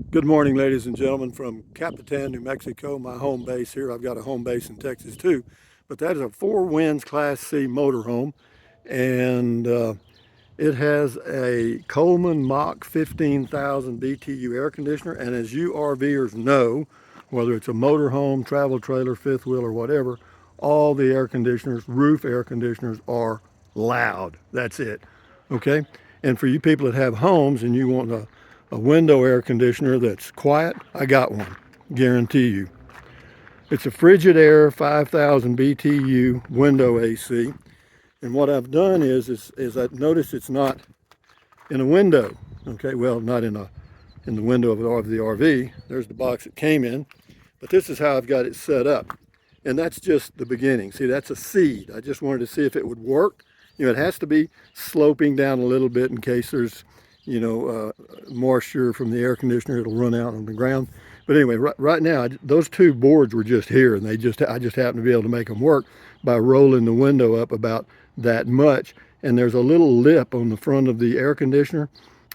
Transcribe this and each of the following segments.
Good morning, ladies and gentlemen, from Capitan, New Mexico, my home base here. I've got a home base in Texas too, but that is a Four Winds Class C motorhome, and it has a Coleman Mach 15,000 BTU air conditioner. And as you RVers know, whether it's a motorhome, travel trailer, fifth wheel, or whatever, all the air conditioners, roof air conditioners, are loud. That's it. Okay? And for you people that have homes and you want a window air conditioner that's quiet, I got one. Guarantee you. It's a Frigidaire 5,000 BTU window AC. And what I've done is I've noticed it's not in a window. Okay, well, not in the window of the RV. There's the box it came in. But this is how I've got it set up. And that's just the beginning. See, that's a seed. I just wanted to see if it would work. You know, it has to be sloping down a little bit in case there's, moisture from the air conditioner. It'll run out on the ground. But anyway, right now, those two boards were just here, and I just happened to be able to make them work by rolling the window up about that much. And there's a little lip on the front of the air conditioner,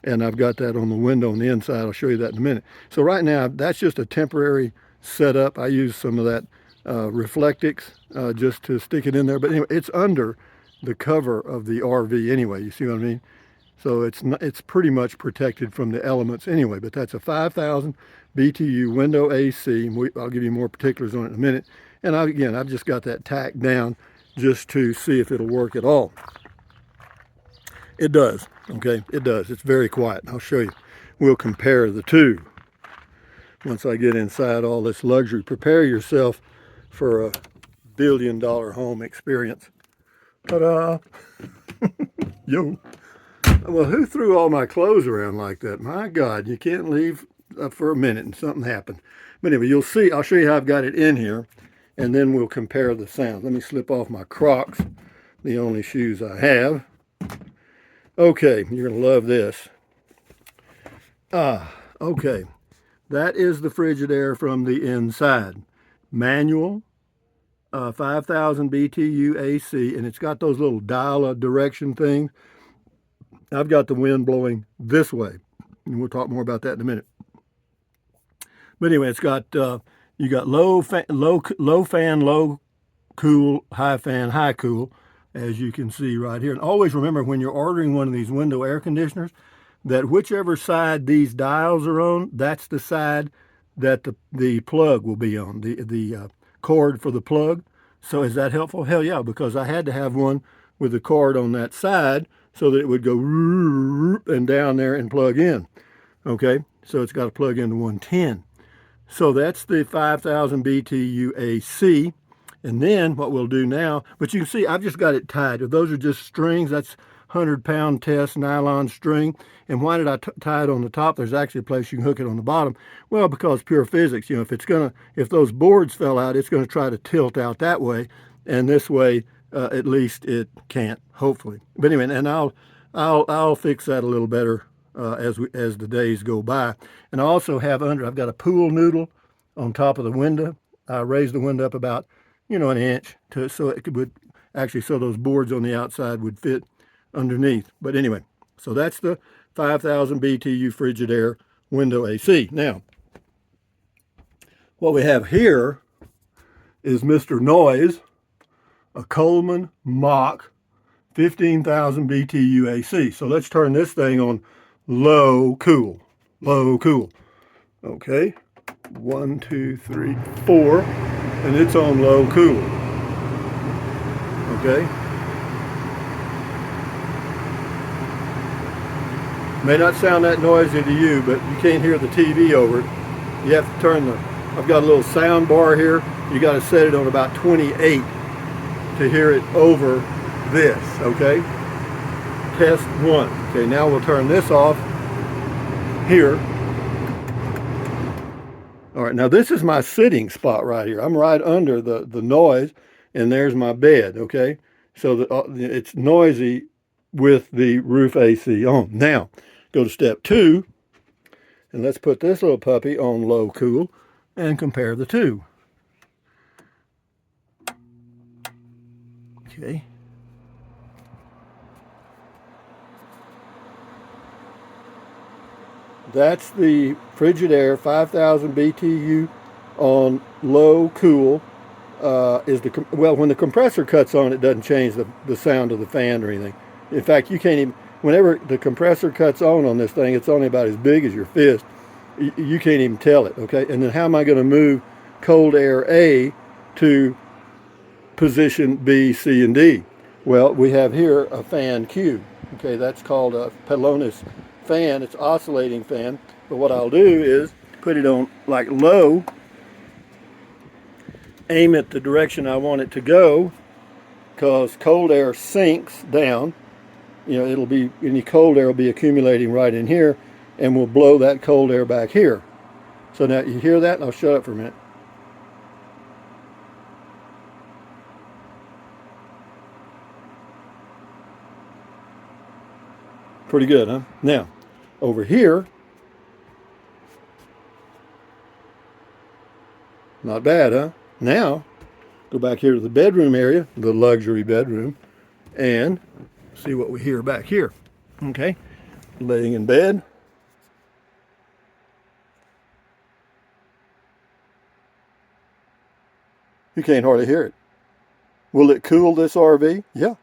and I've got that on the window on the inside. I'll show you that in a minute. So right now, that's just a temporary setup. I use some of that Reflectix just to stick it in there. But anyway, it's under the cover of the RV anyway. You see what I mean? So it's pretty much protected from the elements anyway. But that's a 5,000 BTU window AC. I'll give you more particulars on it in a minute. And I've just got that tacked down just to see if it'll work at all. It does. Okay, it does. It's very quiet. I'll show you. We'll compare the two once I get inside all this luxury. Prepare yourself for a billion-dollar home experience. Ta-da! Yo. Well, who threw all my clothes around like that? My God, you can't leave for a minute and something happened. But anyway, you'll see. I'll show you how I've got it in here, and then we'll compare the sounds. Let me slip off my Crocs, the only shoes I have. Okay, you're going to love this. Okay. That is the Frigidaire from the inside. Manual, 5,000 BTU AC, and it's got those little dial of direction things. I've got the wind blowing this way, and we'll talk more about that in a minute. But anyway, it's got you got low fan, low cool, high fan, high cool, as you can see right here. And always remember when you're ordering one of these window air conditioners, that whichever side these dials are on, that's the side that the plug will be on, the cord for the plug. So is that helpful? Hell yeah, because I had to have one with the cord on that side so that it would go and down there and plug in. Okay, so it's got to plug into 110. So that's the 5,000 BTU AC. And then what we'll do now, but you can see I've just got it tied. Those are just strings. That's 100-pound test nylon string. And why did I tie it on the top? There's actually a place you can hook it on the bottom. Well, because pure physics. You know, if those boards fell out, it's gonna try to tilt out that way, and this way, at least it can't. Hopefully. But anyway, and I'll fix that a little better as the days go by. And I also have I've got a pool noodle on top of the window. I raised the window up about an inch so it would actually so those boards on the outside would fit underneath. But anyway, so that's the 5,000 BTU Frigidaire window AC. Now, what we have here is Mr. Noise, a Coleman Mach 15,000 BTU AC. So let's turn this thing on low cool. Low cool. Okay. 1, 2, 3, 4. And it's on low cool. Okay. May not sound that noisy to you, but you can't hear the TV over it. You have to turn I've got a little sound bar here. You got to set it on about 28 to hear it over this, okay? Test 1. Okay, now we'll turn this off here. All right, now this is my sitting spot right here. I'm right under the noise, and there's my bed, okay? So it's noisy with the roof AC on. Now, go to step 2, and let's put this little puppy on low cool and compare the two. Okay. That's the Frigidaire 5000 BTU on low cool. Well, when the compressor cuts on, it doesn't change the sound of the fan or anything. In fact, you can't even, whenever the compressor cuts on this thing, it's only about as big as your fist. You can't even tell it, okay? And then how am I going to move cold air A to position B, C, and D? Well, we have here a fan Q. Okay, that's called a Pelonis fan. It's oscillating fan. But what I'll do is put it on like low, aim it the direction I want it to go, because cold air sinks down. You know, it'll be, any cold air will be accumulating right in here, and we'll blow that cold air back here. So now you hear that, and I'll shut up for a minute. Pretty good, huh? Now, over here, not bad, huh? Now, go back here to the bedroom area, the luxury bedroom, and see what we hear back here. Okay, laying in bed. You can't hardly hear it. Will it cool this RV? Yeah.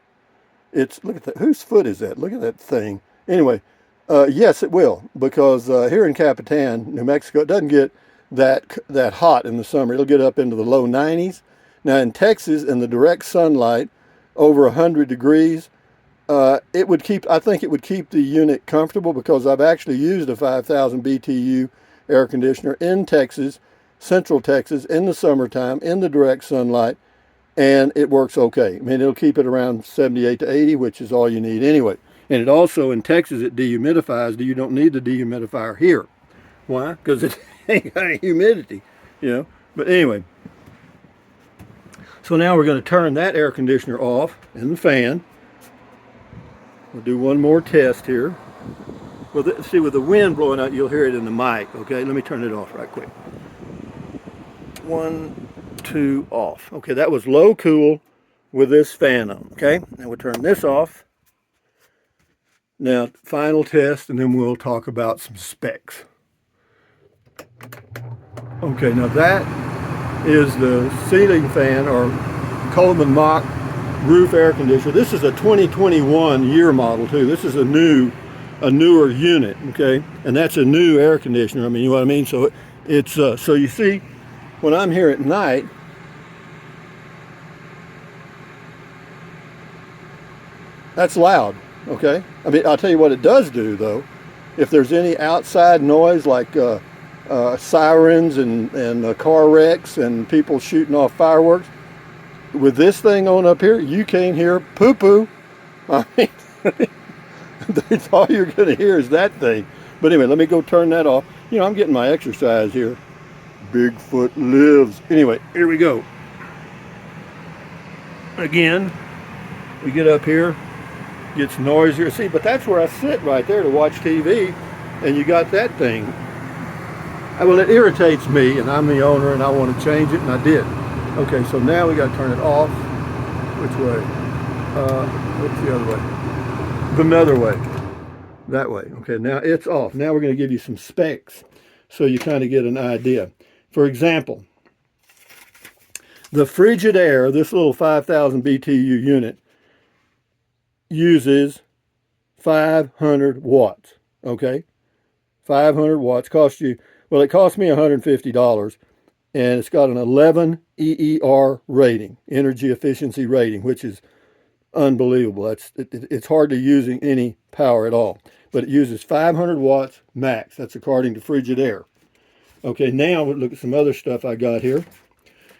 It's, look at that. Whose foot is that? Look at that thing. Anyway, yes, it will, because here in Capitan, New Mexico, it doesn't get that hot in the summer. It'll get up into the low 90s. Now in Texas, in the direct sunlight, over 100 degrees, it would keep, I think it would keep the unit comfortable, because I've actually used a 5000 BTU air conditioner in Texas, Central Texas, in the summertime, in the direct sunlight, and it works okay. I mean, it'll keep it around 78 to 80, which is all you need anyway. And it also, in Texas, it dehumidifies. You don't need the dehumidifier here. Why? Because it ain't got any humidity, you know. But anyway, so now we're going to turn that air conditioner off and the fan. We'll do one more test here. Well, see, with the wind blowing out, you'll hear it in the mic, okay? Let me turn it off right quick. 1, 2, off. Okay, that was low cool with this fan on, okay? Now we'll turn this off. Now, final test, and then we'll talk about some specs. Okay, now that is the ceiling fan, or Coleman Mach roof air conditioner. This is a 2021 year model too. This is a newer unit, okay? And that's a new air conditioner. I mean, you know what I mean? So it's so you see, when I'm here at night, that's loud, okay? I mean, I'll tell you what it does do though. If there's any outside noise like sirens and car wrecks and people shooting off fireworks, with this thing on up here, you can't hear poo-poo. I mean, that's all you're going to hear is that thing. But anyway, let me go turn that off. You know, I'm getting my exercise here. Bigfoot lives. Anyway, here we go. Again, we get up here, gets noisier. See, but that's where I sit right there to watch TV, and you got that thing. Well, it irritates me, and I'm the owner, and I want to change it, and I did. Okay, so now we got to turn it off. Which way? What's the other way? The other way. That way. Okay, now it's off. Now we're going to give you some specs so you kind of get an idea. For example, the Frigidaire, this little 5000 BTU unit, uses 500 watts. Okay? 500 watts. Cost you, well, it cost me $150. And it's got an 11 EER rating, energy efficiency rating, which is unbelievable. It's hardly using any power at all. But it uses 500 watts max. That's according to Frigidaire. Okay, now we'll look at some other stuff I got here.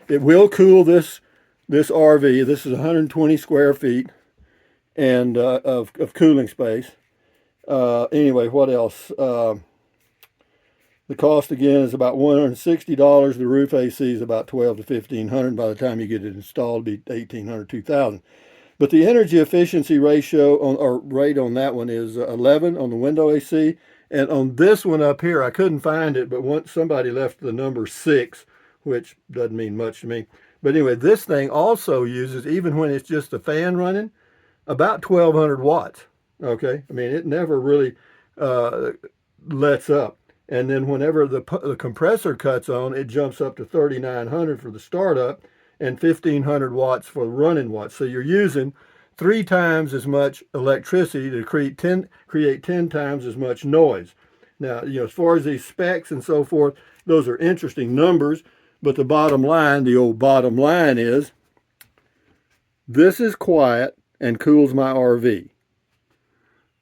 It will cool this RV. This is 120 square feet and of cooling space. Anyway, what else? The cost again is about $160. The roof AC is about $1,200 to $1,500. By the time you get it installed, it'll be $1,800, $2,000. But the energy efficiency ratio or rate on that one is 11 on the window AC, and on this one up here, I couldn't find it, but once somebody left the number 6, which doesn't mean much to me. But anyway, this thing also uses, even when it's just a fan running, about 1,200 watts. Okay, I mean it never really lets up. And then whenever the compressor cuts on, it jumps up to 3,900 for the startup and 1,500 watts for the running watts. So you're using 3 times as much electricity to create 10 times as much noise. Now, as far as these specs and so forth, those are interesting numbers, but the bottom line, the old bottom line is, this is quiet and cools my RV.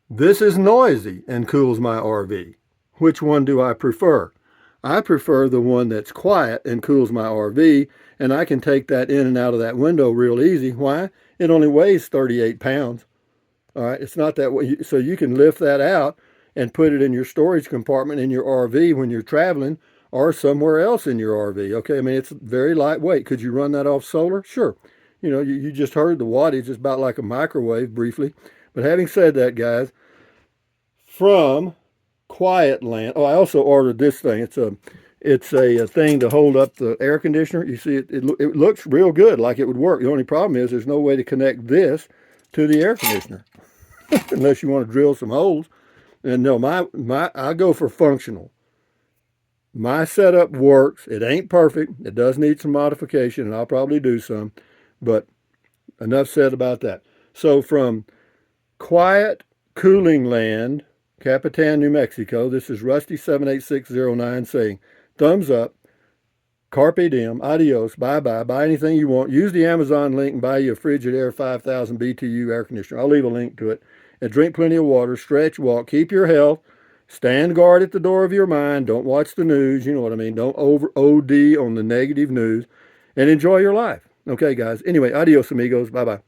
This is noisy and cools my RV. Which one do I prefer? I prefer the one that's quiet and cools my RV, and I can take that in and out of that window real easy. Why? It only weighs 38 pounds. All right, it's not that way. So you can lift that out and put it in your storage compartment in your RV when you're traveling or somewhere else in your RV. Okay, I mean, it's very lightweight. Could you run that off solar? Sure. You just heard the wattage is about like a microwave briefly. But having said that, guys, from Quietland. Oh, I also ordered this thing. It's a thing to hold up the air conditioner. You see, it looks real good, like it would work. The only problem is there's no way to connect this to the air conditioner unless you want to drill some holes. And no, I go for functional. My setup works. It ain't perfect. It does need some modification, and I'll probably do some. But enough said about that. So from Quiet Cooling Land, Capitan, New Mexico, this is Rusty78609 saying, thumbs up, carpe diem, adios, bye-bye, buy anything you want. Use the Amazon link and buy you a Frigidaire 5,000 BTU air conditioner. I'll leave a link to it. And drink plenty of water, stretch, walk, keep your health, stand guard at the door of your mind, don't watch the news, you know what I mean, don't OD on the negative news, and enjoy your life. Okay, guys. Anyway, adios, amigos, bye-bye.